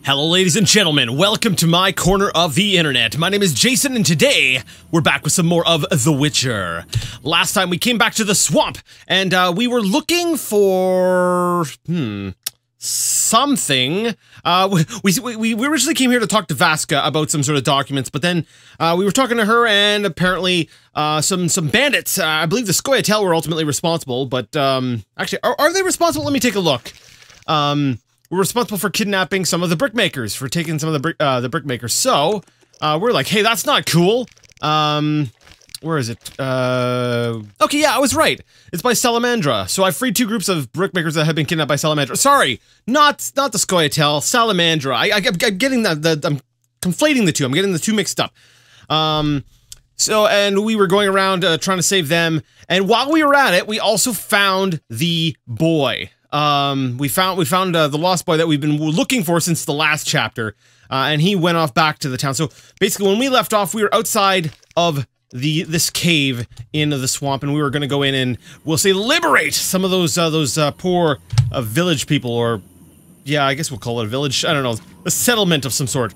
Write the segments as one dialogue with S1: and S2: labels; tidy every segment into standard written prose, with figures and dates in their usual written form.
S1: Hello ladies and gentlemen, welcome to my corner of the internet. My name is Jason and today we're back with some more of The Witcher. Last time we came back to the swamp and we were looking for... something. We originally came here to talk to Vasquez about some sort of documents, but then we were talking to her and apparently some bandits, I believe the Scoia'tael were ultimately responsible, but actually, are they responsible? Let me take a look. We're responsible for kidnapping some of the brickmakers, for taking some of the brickmakers. So, we're like, hey, that's not cool. Where is it? Okay, yeah, I was right. It's by Salamandra. So I freed two groups of brickmakers that had been kidnapped by Salamandra. Sorry, not the Scoia'tael, Salamandra. I'm getting I'm conflating the two. I'm getting the two mixed up. So, and we were going around trying to save them. And while we were at it, we also found the boy. We found the lost boy that we've been looking for since the last chapter, and he went off back to the town. So basically, when we left off, we were outside of this cave in the swamp, and we were going to go in and we'll say liberate some of those poor village people, or yeah, I guess we'll call it a village. I don't know, a settlement of some sort.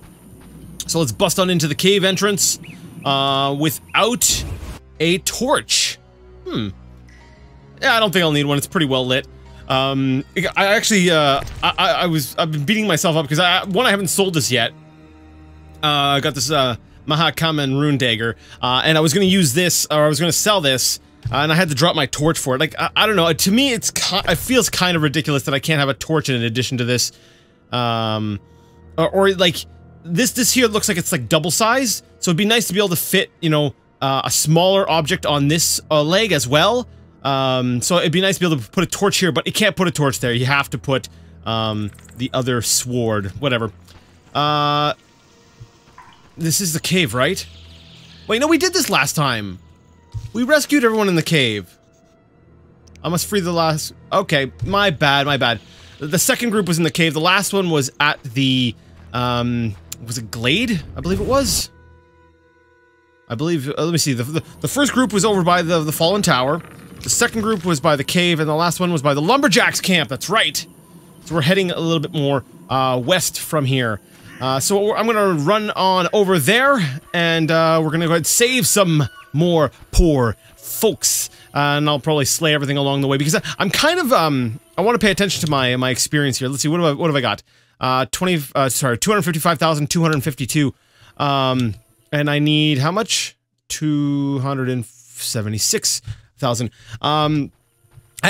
S1: So let's bust on into the cave entrance without a torch. Yeah, I don't think I'll need one. It's pretty well lit. I've been beating myself up because I haven't sold this yet. I got this, Mahakaman rune dagger, and I was gonna use this, or I was gonna sell this, and I had to drop my torch for it. Like, I don't know, to me, it feels kind of ridiculous that I can't have a torch in addition to this, or like, this here looks like it's like double sized, so it'd be nice to be able to fit, you know, a smaller object on this leg as well. So it'd be nice to be able to put a torch here, but you can't put a torch there. You have to put, the other sword. Whatever. This is the cave, right? Wait, no, we did this last time. We rescued everyone in the cave. I must free the last... Okay, my bad, my bad. The second group was in the cave. The last one was at the, was it Glade? I believe it was. I believe, let me see. The first group was over by the fallen tower. The second group was by the cave, and the last one was by the lumberjacks camp. That's right. So we're heading a little bit more west from here. So I'm gonna run on over there, and we're gonna go ahead and save some more poor folks. And I'll probably slay everything along the way because I'm kind of I want to pay attention to my experience here. Let's see, what have I got? 255,252. And I need how much? 276,000. I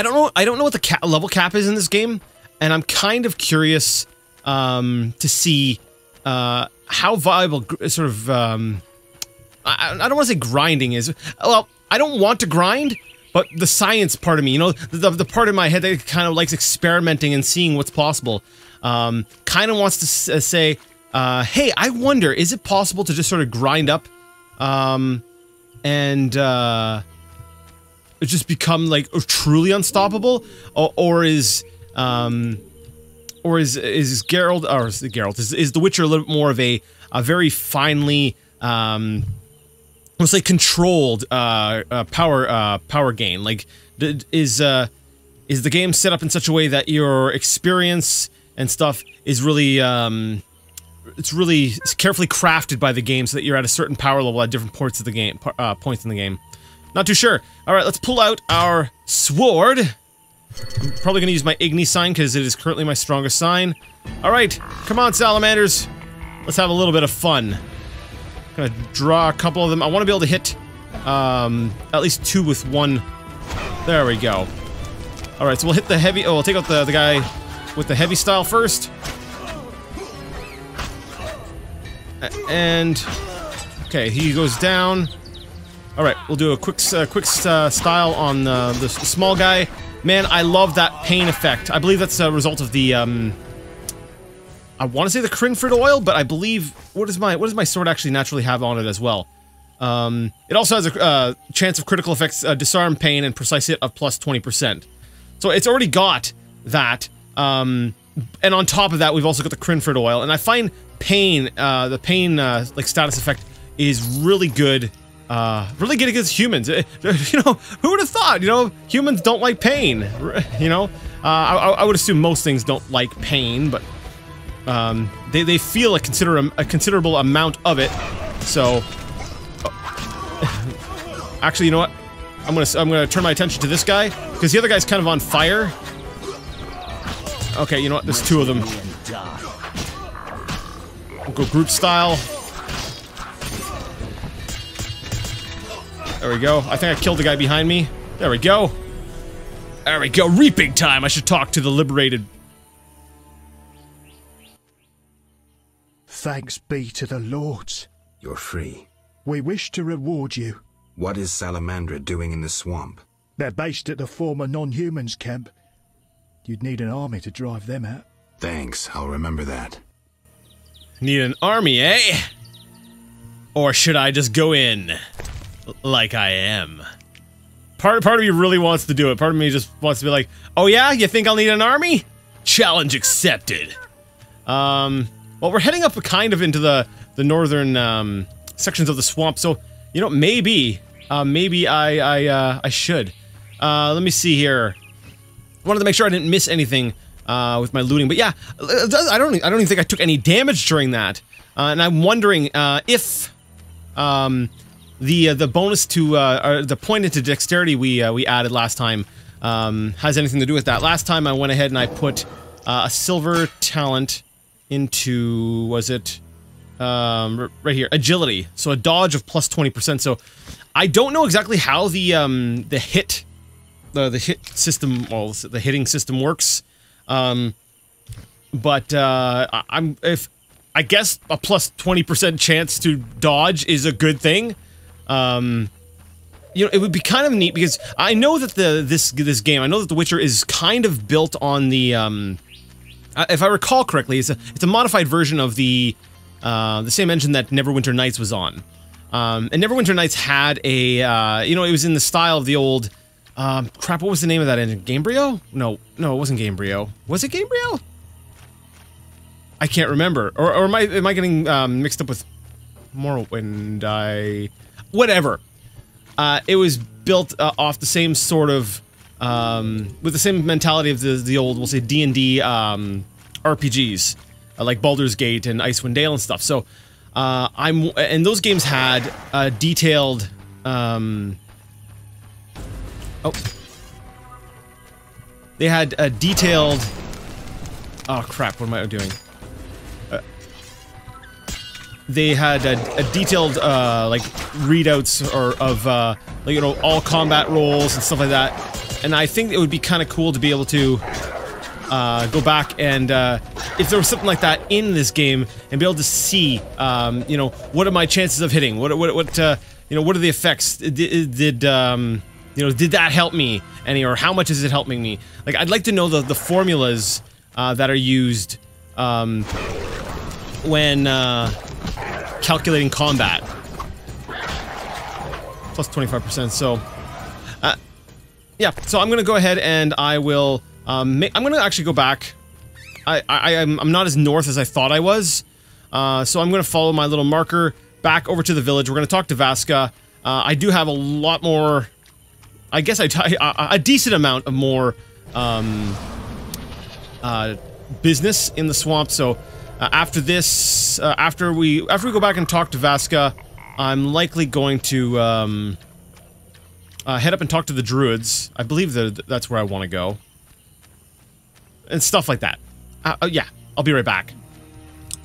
S1: don't know what the level cap is in this game, and I'm kind of curious to see how viable sort of I don't want to say grinding is. Well, I don't want to grind, but the science part of me, you know, the part of my head that kind of likes experimenting and seeing what's possible, kind of wants to say, hey, I wonder, is it possible to just sort of grind up and just become like truly unstoppable, or is Geralt, or is the Witcher a little bit more of a very finely let's say controlled power gain? Like, is the game set up in such a way that your experience and stuff is really it's really carefully crafted by the game so that you're at a certain power level at different points of the game, points in the game? Not too sure. Alright, let's pull out our sword. I'm probably gonna use my Igni sign because it is currently my strongest sign. Alright, come on, salamanders. Let's have a little bit of fun. I'm gonna draw a couple of them. I want to be able to hit at least two with one. There we go. Alright, so we'll hit the heavy... Oh, we'll take out the guy with the heavy style first. And... okay, he goes down. Alright, we'll do a quick style on the small guy. Man, I love that pain effect. I believe that's a result of the, I want to say the Crinford oil, but I believe... what does my sword actually naturally have on it as well? It also has a chance of critical effects, disarm, pain, and precise hit of plus 20%. So it's already got that, and on top of that, we've also got the Crinford oil, and I find pain, the pain, like, status effect is really good. Really good against humans. You know, who would have thought? You know, humans don't like pain. You know, I would assume most things don't like pain, but they feel a considerable amount of it. So, actually, you know what? I'm gonna turn my attention to this guy because the other guy's kind of on fire. Okay, you know what? There's two of them. We'll go group style. There we go. I think I killed the guy behind me. There we go. There we go. Reaping time. I should talk to the liberated.
S2: Thanks be to the lords.
S3: You're free.
S2: We wish to reward you.
S3: What is Salamandra doing in the swamp?
S2: They're based at the former non-humans camp. You'd need an army to drive them out.
S3: Thanks, I'll remember that.
S1: Need an army, eh? Or should I just go in? Like I am. Part of me really wants to do it. Part of me just wants to be like, oh yeah? You think I'll need an army? Challenge accepted. Well, we're heading up kind of into the northern, sections of the swamp, so, you know, maybe I should. Let me see here. Wanted to make sure I didn't miss anything with my looting, but yeah, I don't even think I took any damage during that. And I'm wondering if the bonus to the point into dexterity we added last time has anything to do with that. Last time I went ahead and I put a silver talent into, was it right here, agility, so a dodge of plus 20%. So I don't know exactly how the hit system, well, the hitting system works, but I guess a plus 20% chance to dodge is a good thing. You know, it would be kind of neat because I know that this game, I know that The Witcher is kind of built on the if I recall correctly, it's a modified version of the same engine that Neverwinter Nights was on. And Neverwinter Nights had a you know, it was in the style of the old crap, what was the name of that engine? Gamebryo? No, it wasn't Gamebryo. Was it Gamebryo? I can't remember. Or am I getting mixed up with Morrowind? Whatever. It was built off the same sort of with the same mentality of the old, we'll say, D&D RPGs, like Baldur's Gate and Icewind Dale and stuff. So and those games had detailed they had a detailed, oh crap, what am I doing? They had a detailed, like, readouts of, like, you know, all combat roles and stuff like that. And I think it would be kind of cool to be able to go back and, if there was something like that in this game, and be able to see, you know, what are my chances of hitting? What you know, what are the effects? You know, did that help me any, or how much is it helping me? Like, I'd like to know the formulas that are used when calculating combat. Plus 25%, so yeah, so I'm gonna go ahead and I will I'm gonna actually go back. I'm not as north as I thought I was, so I'm gonna follow my little marker back over to the village. We're gonna talk to Vasquez. I do have a lot more, I guess a decent amount of more business in the swamp. So after this, after we go back and talk to Vasquez, I'm likely going to head up and talk to the druids. I believe that's where I want to go, and stuff like that. Yeah, I'll be right back.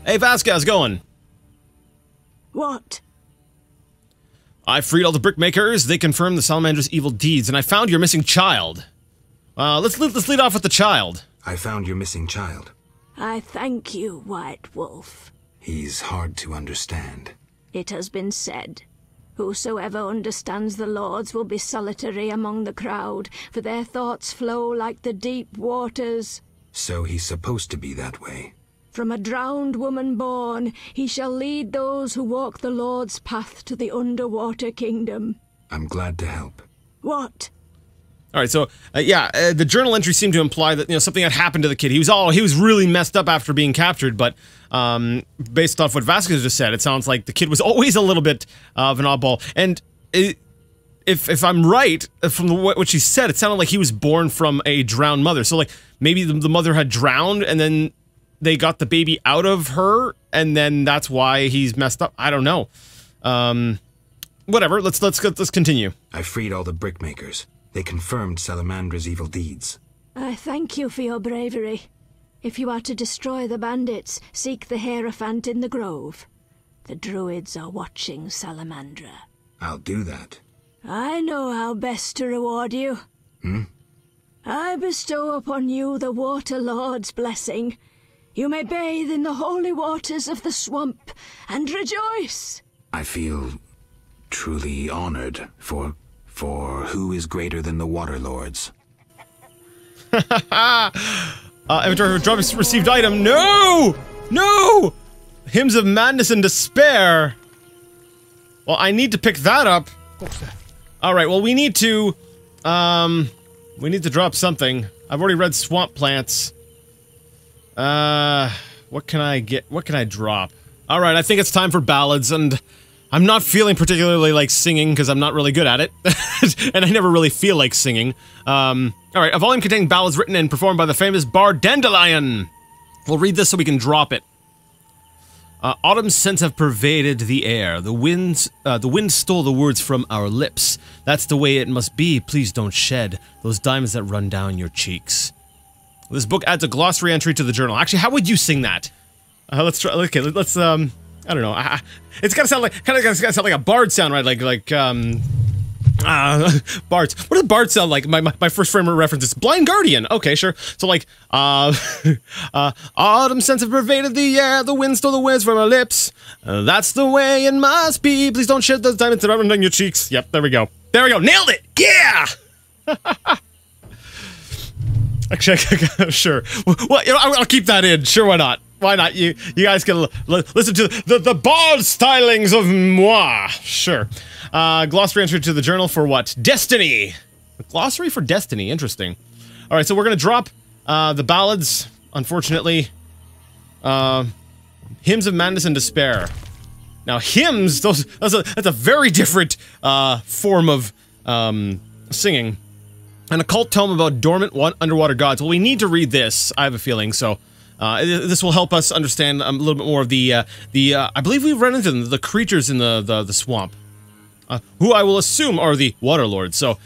S1: Hey Vasquez, how's it going?
S4: What?
S1: I freed all the brickmakers. They confirmed the Salamandra's evil deeds, and I found your missing child. Let's lead off with the child.
S3: I found your missing child.
S4: I thank you, White Wolf.
S3: He's hard to understand.
S4: It has been said, whosoever understands the Lords will be solitary among the crowd, for their thoughts flow like the deep waters.
S3: So he's supposed to be that way.
S4: From a drowned woman born, he shall lead those who walk the Lord's path to the underwater kingdom.
S3: I'm glad to help.
S4: What?
S1: All right, so yeah, the journal entry seemed to imply that, you know, something had happened to the kid. He was really messed up after being captured, but based off what Vasquez just said, it sounds like the kid was always a little bit of an oddball. And if I'm right from what she said, it sounded like he was born from a drowned mother. So like maybe the mother had drowned, and then they got the baby out of her, and then that's why he's messed up. I don't know. Whatever. Let's continue.
S3: I freed all the brickmakers. They confirmed Salamandra's evil deeds.
S4: I thank you for your bravery. If you are to destroy the bandits, seek the Hierophant in the grove. The druids are watching Salamandra.
S3: I'll do that.
S4: I know how best to reward you. I bestow upon you the Water Lord's blessing. You may bathe in the holy waters of the swamp and rejoice.
S3: I feel truly honored for who is greater than the Water Lords.
S1: Inventory of drums received item. No! No! Hymns of Madness and Despair. Well, I need to pick that up.
S2: What's that?
S1: Alright, well, we need to drop something. I've already read Swamp Plants. What can I get? What can I drop? Alright, I think it's time for Ballads, and I'm not feeling particularly like singing because I'm not really good at it. And I never really feel like singing. Alright, a volume containing ballads written and performed by the famous bard Dandelion. We'll read this so we can drop it. Autumn's scents have pervaded the air. The wind stole the words from our lips. That's the way it must be. Please don't shed those diamonds that run down your cheeks. This book adds a glossary entry to the journal. Actually, how would you sing that? Let's try. Okay, let's. I don't know. It's gotta sound like gotta sound like a bard sound, right? Bards. What does bard sound like? My first frame of reference is Blind Guardian. Okay, sure. So like, autumn scents have pervaded the air. The wind stole the words from our lips. That's the way it must be. Please don't shed those diamonds that run down your cheeks. Yep, there we go. There we go. Nailed it. Yeah. Actually, sure. Well, you know, I'll keep that in. Sure, why not? Why not? You guys can listen to the bald stylings of moi. Sure. Glossary entry to the journal for what? Destiny. A glossary for Destiny. Interesting. All right, so we're gonna drop the ballads. Unfortunately, hymns of madness and despair. Now, hymns. That's a very different form of singing. An occult tome about dormant underwater gods. Well, we need to read this, I have a feeling, so this will help us understand a little bit more of the I believe we've run into them, the creatures in the swamp, who I will assume are the Water Lords. So,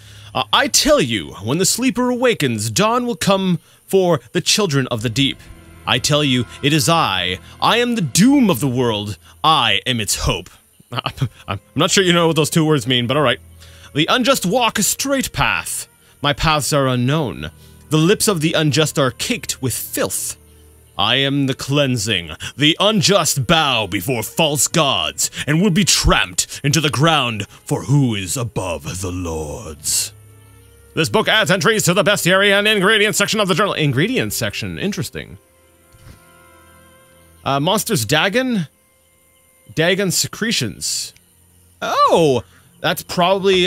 S1: I tell you, when the sleeper awakens, dawn will come for the children of the deep. I tell you, it is I am the doom of the world, I am its hope. I'm not sure you know what those two words mean, but alright. The unjust walk a straight path. My paths are unknown. The lips of the unjust are caked with filth. I am the cleansing. The unjust bow before false gods, and will be tramped into the ground for who is above the lords. This book adds entries to the bestiary and ingredients section of the journal. Ingredients section, interesting. Monsters Dagon? Dagon secretions. Oh! That's probably,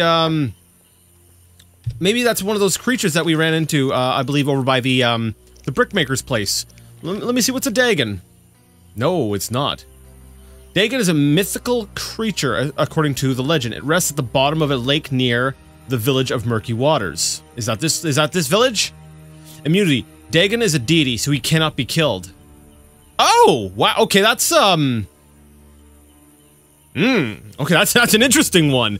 S1: maybe that's one of those creatures that we ran into, I believe, over by the brickmaker's place. Let me see, what's a Dagon? No, it's not. Dagon is a mythical creature, according to the legend. It rests at the bottom of a lake near the village of Murky Waters. Is that this village? Immunity. Dagon is a deity, so he cannot be killed. Oh! Wow, okay, that's, okay, that's an interesting one.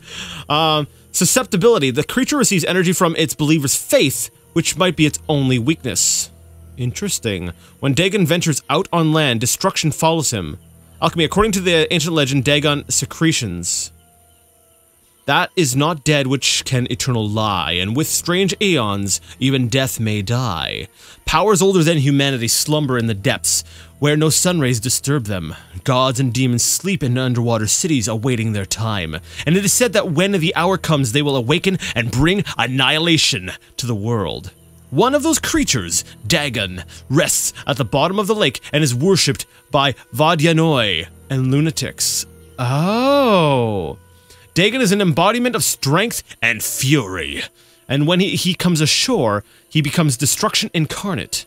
S1: Susceptibility. The creature receives energy from its believer's faith, which might be its only weakness. Interesting. When Dagon ventures out on land, destruction follows him. Alchemy. According to the ancient legend, Dagon secretions. That is not dead which can eternal lie, and with strange aeons, even death may die. Powers older than humanity slumber in the depths, where no sunrays disturb them. Gods and demons sleep in underwater cities awaiting their time, and it is said that when the hour comes, they will awaken and bring annihilation to the world. One of those creatures, Dagon, rests at the bottom of the lake and is worshipped by Vadyanoi and lunatics. Oh. Dagon is an embodiment of strength and fury, and when he comes ashore, he becomes destruction incarnate.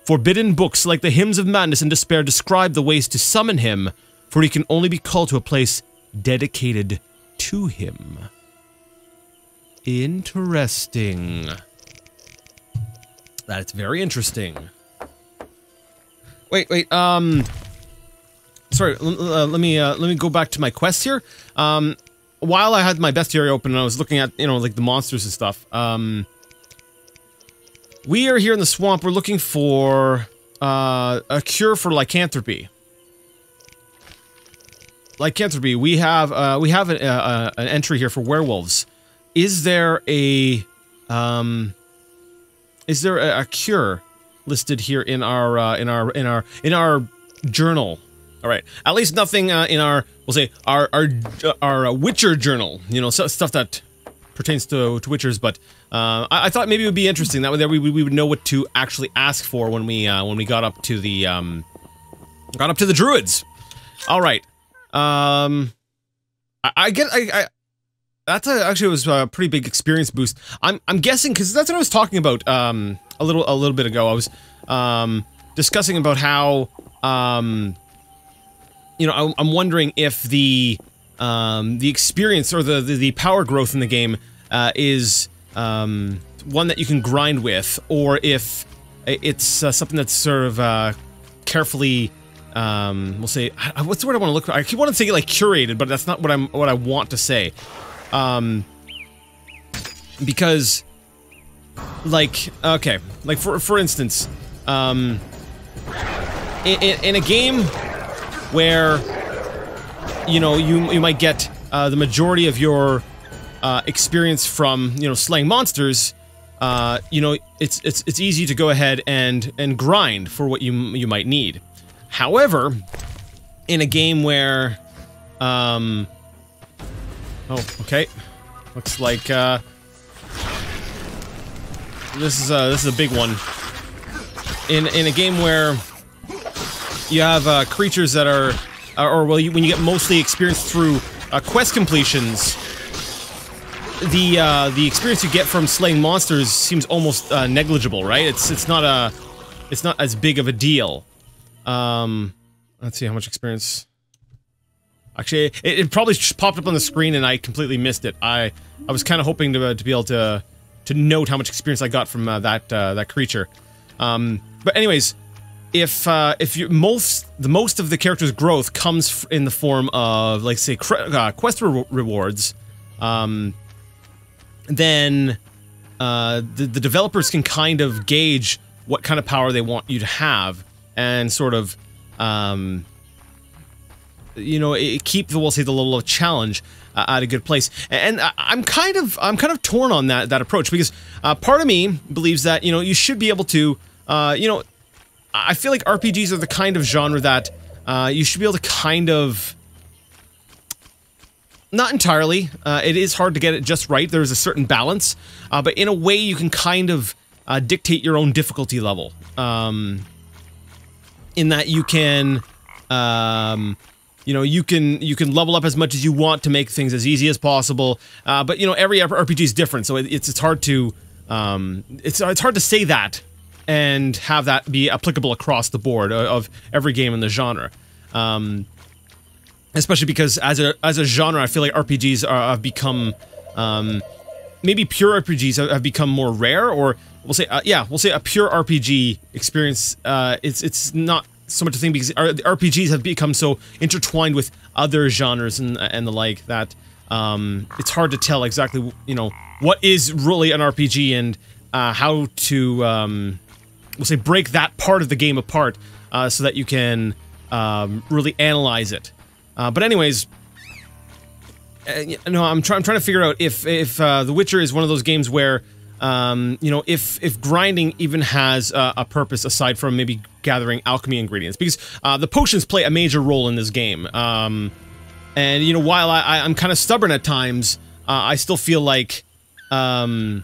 S1: Forbidden books like the Hymns of Madness and Despair describe the ways to summon him, for he can only be called to a place dedicated to him. Interesting. That's very interesting. Wait. Sorry. Let me go back to my quest here. While I had my bestiary open and I was looking at, you know, like the monsters and stuff. We are here in the swamp. We're looking for a cure for lycanthropy. Lycanthropy. We have an entry here for werewolves. Is there a cure listed here in our journal? All right. At least nothing in our, we'll say, our Witcher journal. You know, stuff that pertains to Witchers. But I thought maybe it would be interesting. That way, we would know what to actually ask for when we got up to the druids. All right. Actually was a pretty big experience boost. I'm guessing because that's what I was talking about a little bit ago. I was discussing about how you know, I'm wondering if the experience or the power growth in the game is one that you can grind with, or if it's something that's sort of carefully we'll say, what's the word I want to look for? I keep wanting to say like curated, but that's not what I want to say. Because, like, okay, like for instance, in a game where, you know, you might get the majority of your experience from, you know, slaying monsters, you know, it's easy to go ahead and grind for what you might need. However, in a game where, oh, okay. Looks like, this is a big one. In a game where you have, creatures that are, or well, when you get mostly experience through, quest completions, the experience you get from slaying monsters seems almost, negligible, right? It's not as big of a deal. Let's see how much experience. Actually, it probably just popped up on the screen and I completely missed it. I was kind of hoping to be able to note how much experience I got from that creature. But anyways, if the most of the character's growth comes in the form of, like, say, quest rewards, then the developers can kind of gauge what kind of power they want you to have and sort of you know, keep the, we'll say, the level of challenge at a good place. And I'm kind of torn on that approach, because part of me believes that, you know, you should be able to, you know, I feel like RPGs are the kind of genre that you should be able to kind of, not entirely, it is hard to get it just right, there's a certain balance, but in a way you can kind of dictate your own difficulty level, in that you can, you know, you can level up as much as you want to make things as easy as possible, but, you know, every RPG is different, so it's hard to, it's hard to say that and have that be applicable across the board of every game in the genre. Especially because as a genre, I feel like RPGs have become, maybe pure RPGs have become more rare, or we'll say, yeah, we'll say a pure RPG experience, it's not so much a thing, because the RPGs have become so intertwined with other genres and the like that, it's hard to tell exactly, you know, what is really an RPG and, how to, we'll say, break that part of the game apart, so that you can, really analyze it. But anyways, no, I'm trying to figure out if The Witcher is one of those games where, you know, if grinding even has a purpose aside from maybe gathering alchemy ingredients, because the potions play a major role in this game. And, you know, while I'm kind of stubborn at times, I still feel like, you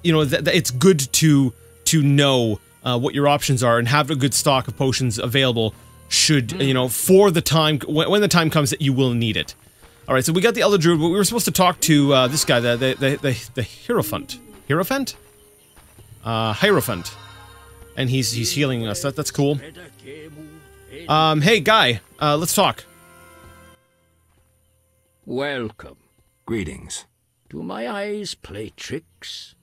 S1: know, that it's good to know what your options are and have a good stock of potions available should, you know, for the time, when the time comes that you will need it. Alright, so we got the Elder Druid, but we were supposed to talk to, this guy, the Hierophant. Hierophant? Hierophant. And he's healing us, that's cool. Hey, guy, let's talk.
S5: Welcome.
S3: Greetings.
S5: Do my eyes play tricks?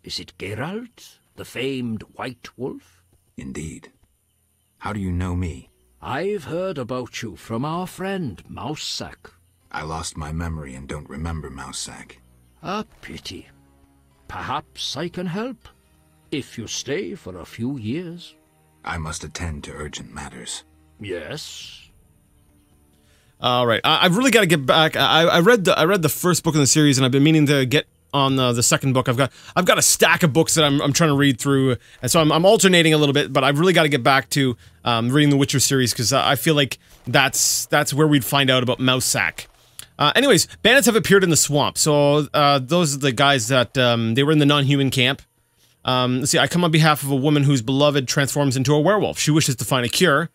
S5: Is it Geralt, the famed White Wolf?
S3: Indeed. How do you know me?
S5: I've heard about you from our friend, Mousesack.
S3: I lost my memory and don't remember Mousesack.
S5: A pity. Perhaps I can help, if you stay for a few years.
S3: I must attend to urgent matters.
S5: Yes.
S1: All right, I've really got to get back. I read the first book in the series, and I've been meaning to get on the second book. I've got a stack of books that I'm trying to read through, and so I'm alternating a little bit. But I've really got to get back to reading the Witcher series because I feel like that's where we'd find out about Mousesack. Anyways, bandits have appeared in the swamp. So those are the guys that they were in the non-human camp. Let's see. I come on behalf of a woman whose beloved transforms into a werewolf. She wishes to find a cure.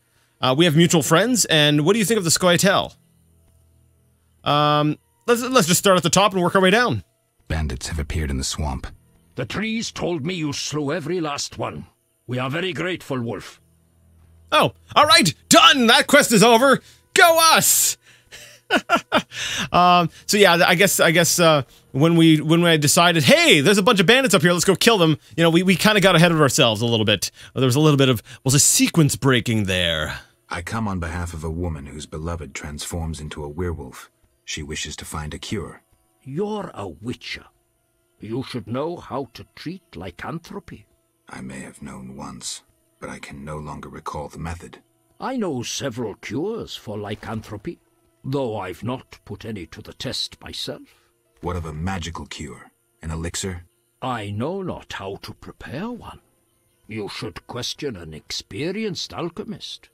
S1: We have mutual friends, and what do you think of the Scoia'tael? Let's just start at the top and work our way down.
S3: Bandits have appeared in the swamp.
S5: The trees told me you slew every last one. We are very grateful, Wolf.
S1: Oh, all right, done. That quest is over. Go us. So yeah, I guess when I decided, hey, there's a bunch of bandits up here, let's go kill them. You know, we kind of got ahead of ourselves a little bit. There was a little bit of a sequence breaking there.
S3: I come on behalf of a woman whose beloved transforms into a werewolf. She wishes to find a cure.
S5: You're a witcher. You should know how to treat lycanthropy.
S3: I may have known once, but I can no longer recall the method.
S5: I know several cures for lycanthropy, though I've not put any to the test myself.
S3: What of a magical cure? An elixir?
S5: I know not how to prepare one. You should question an experienced alchemist.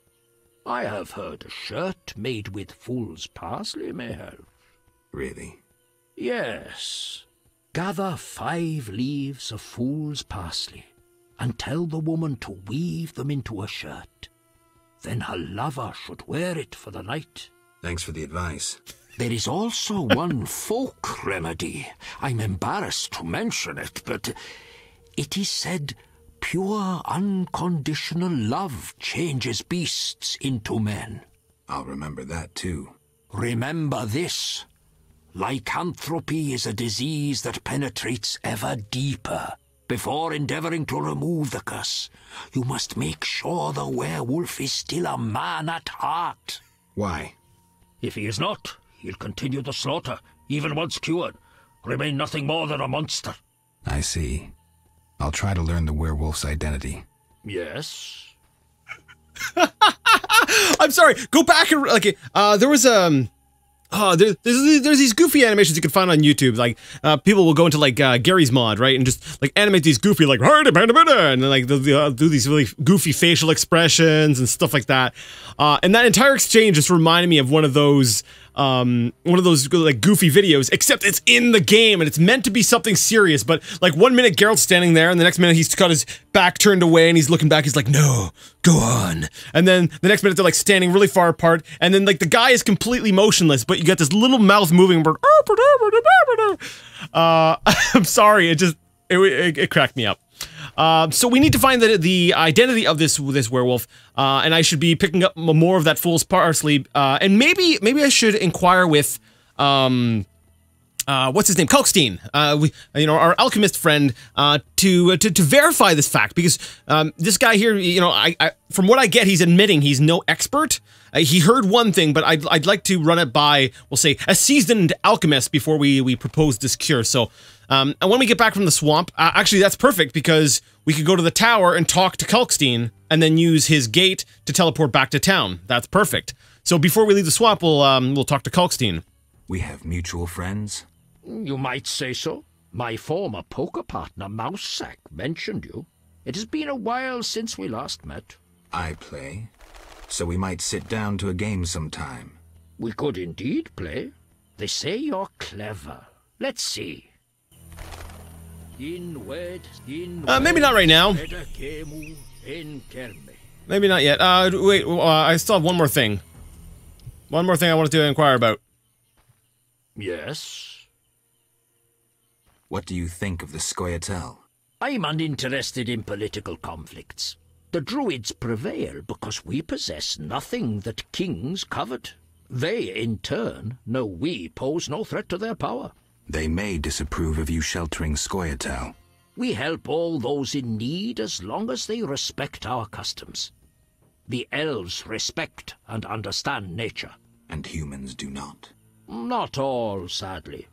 S5: I have heard a shirt made with fool's parsley may help.
S3: Really?
S5: Yes. Gather 5 leaves of fool's parsley and tell the woman to weave them into a shirt. Then her lover should wear it for the night.
S3: Thanks for the advice.
S5: There is also one folk remedy. I'm embarrassed to mention it, but it is said pure, unconditional love changes beasts into men.
S3: I'll remember that too.
S5: Remember this. Lycanthropy is a disease that penetrates ever deeper. Before endeavoring to remove the curse, you must make sure the werewolf is still a man at heart.
S3: Why?
S5: If he is not, he'll continue the slaughter, even once cured. Remain nothing more than a monster.
S3: I see. I'll try to learn the werewolf's identity.
S5: Yes?
S1: I'm sorry. Go back and there was there's these goofy animations you can find on YouTube. Like people will go into like Gary's mod, right, and just like animate these goofy like and then like they'll do these really goofy facial expressions and stuff like that. And that entire exchange just reminded me of one of those like goofy videos, except it's in the game and it's meant to be something serious. But like 1 minute Geralt's standing there, and the next minute he's got his back turned away and he's looking back. He's like, "No, go on." And then the next minute they're like standing really far apart, and then like the guy is completely motionless, but you got this little mouth moving. I'm sorry, it cracked me up. So we need to find the identity of this werewolf, and I should be picking up more of that fool's parsley, and maybe I should inquire with, what's his name? Kalkstein, our alchemist friend, to verify this fact, because, this guy here, from what I get, he's admitting he's no expert. He heard one thing, but I'd like to run it by, we'll say, a seasoned alchemist before we propose this cure. So, and when we get back from the swamp, actually that's perfect because we could go to the tower and talk to Kalkstein and then use his gate to teleport back to town. That's perfect. So before we leave the swamp, we'll talk to Kalkstein.
S3: We have mutual friends?
S5: You might say so. My former poker partner, Mousesack, mentioned you. It has been a while since we last met.
S3: I play, so we might sit down to a game sometime.
S5: We could indeed play. They say you're clever. Let's see.
S1: Maybe not right now. Maybe not yet. Wait, I still have one more thing. One more thing I wanted to inquire about.
S5: Yes?
S3: What do you think of the Scoia'tael?
S5: I'm uninterested in political conflicts. The Druids prevail because we possess nothing that kings covet. They, in turn, know we pose no threat to their power.
S3: They may disapprove of you sheltering
S5: We help all those in need as long as they respect our customs. The elves respect and understand nature.
S3: And humans do not.
S5: Not all, sadly.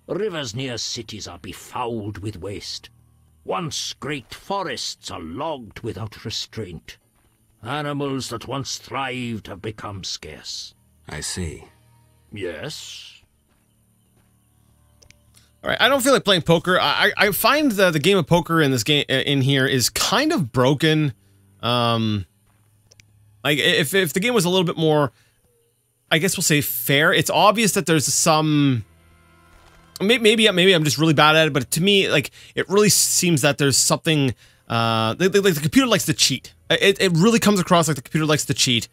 S5: Rivers near cities are befouled with waste. Once great forests are logged without restraint. Animals that once thrived have become scarce.
S3: I see.
S5: Yes?
S1: All right, I don't feel like playing poker. I find the game of poker in this game in here is kind of broken. Like if the game was a little bit more, I guess we'll say fair. It's obvious that there's some. Maybe I'm just really bad at it, but to me, like it really seems that there's something. Like the computer likes to cheat. It really comes across like the computer likes to cheat,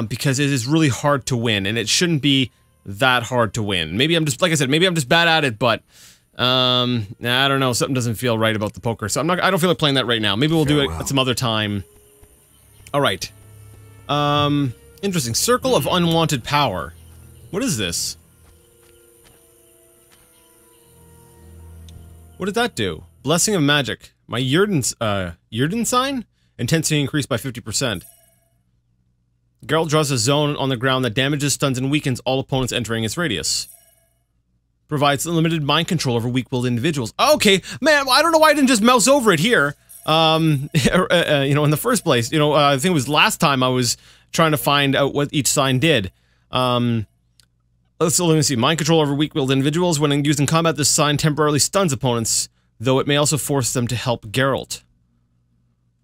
S1: because it is really hard to win, and it shouldn't be that hard to win. Maybe I'm just, like I said, maybe I'm just bad at it, but I don't know. Something doesn't feel right about the poker, so I don't feel like playing that right now. Maybe we'll do it at some other time. All right. Interesting. Circle of Unwanted Power. What is this? What did that do? Blessing of Magic. My Yurden sign? Intensity increased by 50%. Geralt draws a zone on the ground that damages, stuns, and weakens all opponents entering its radius. Provides unlimited mind control over weak-willed individuals. Okay, man, I don't know why I didn't just mouse over it here. You know, in the first place. You know, I think it was last time I was trying to find out what each sign did. Let me see. Mind control over weak-willed individuals. When used in combat, this sign temporarily stuns opponents, though it may also force them to help Geralt.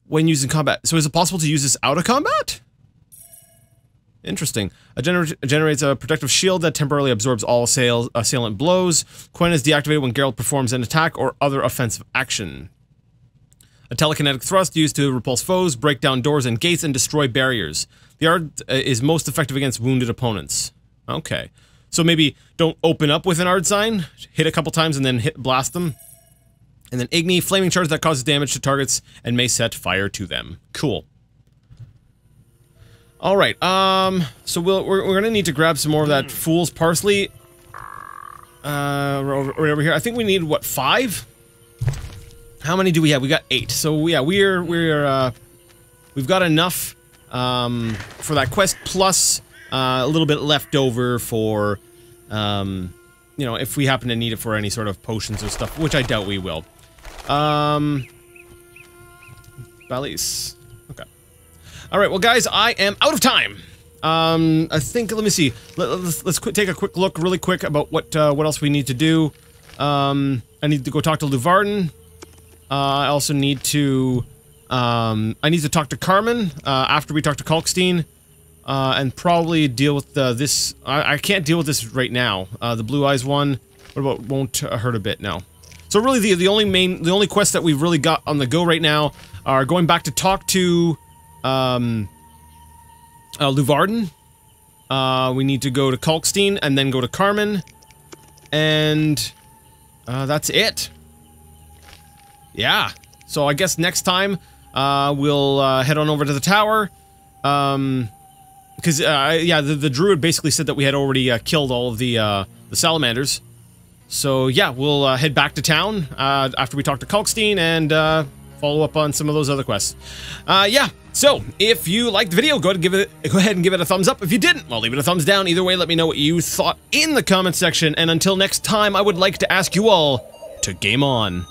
S1: When used in combat. So is it possible to use this out of combat? Interesting. Generates a protective shield that temporarily absorbs all assailant blows. Coin is deactivated when Geralt performs an attack or other offensive action. A telekinetic thrust used to repulse foes, break down doors and gates, and destroy barriers. The art is most effective against wounded opponents. Okay. So maybe don't open up with an art sign, hit a couple times and then blast them. And then Igni, flaming charge that causes damage to targets and may set fire to them. Cool. All right. So we're gonna need to grab some more of that fool's parsley. Right over here. I think we need what, 5? How many do we have? We got 8. So yeah, we've got enough for that quest, plus a little bit left over for you know, if we happen to need it for any sort of potions or stuff, which I doubt we will. Ballads. Okay. All right, well, guys, I am out of time. I think, let me see. Let's take a quick look, really quick, about what else we need to do. I need to go talk to Luvarden. I also need to, I need to talk to Carmen, after we talk to Kalkstein, and probably deal with this. I can't deal with this right now. The Blue Eyes one. What about won't hurt a bit now? So really, the only quests that we've really got on the go right now are going back to talk to Luvarden. We need to go to Kalkstein and then go to Carmen, and that's it. Yeah. So I guess next time we'll head on over to the tower, because yeah, the druid basically said that we had already killed all of the salamanders. So yeah, we'll head back to town after we talk to Kalkstein and follow up on some of those other quests. Yeah, so if you liked the video, go ahead and give it a thumbs up. If you didn't, well, leave it a thumbs down. Either way, let me know what you thought in the comment section. And until next time, I would like to ask you all to game on.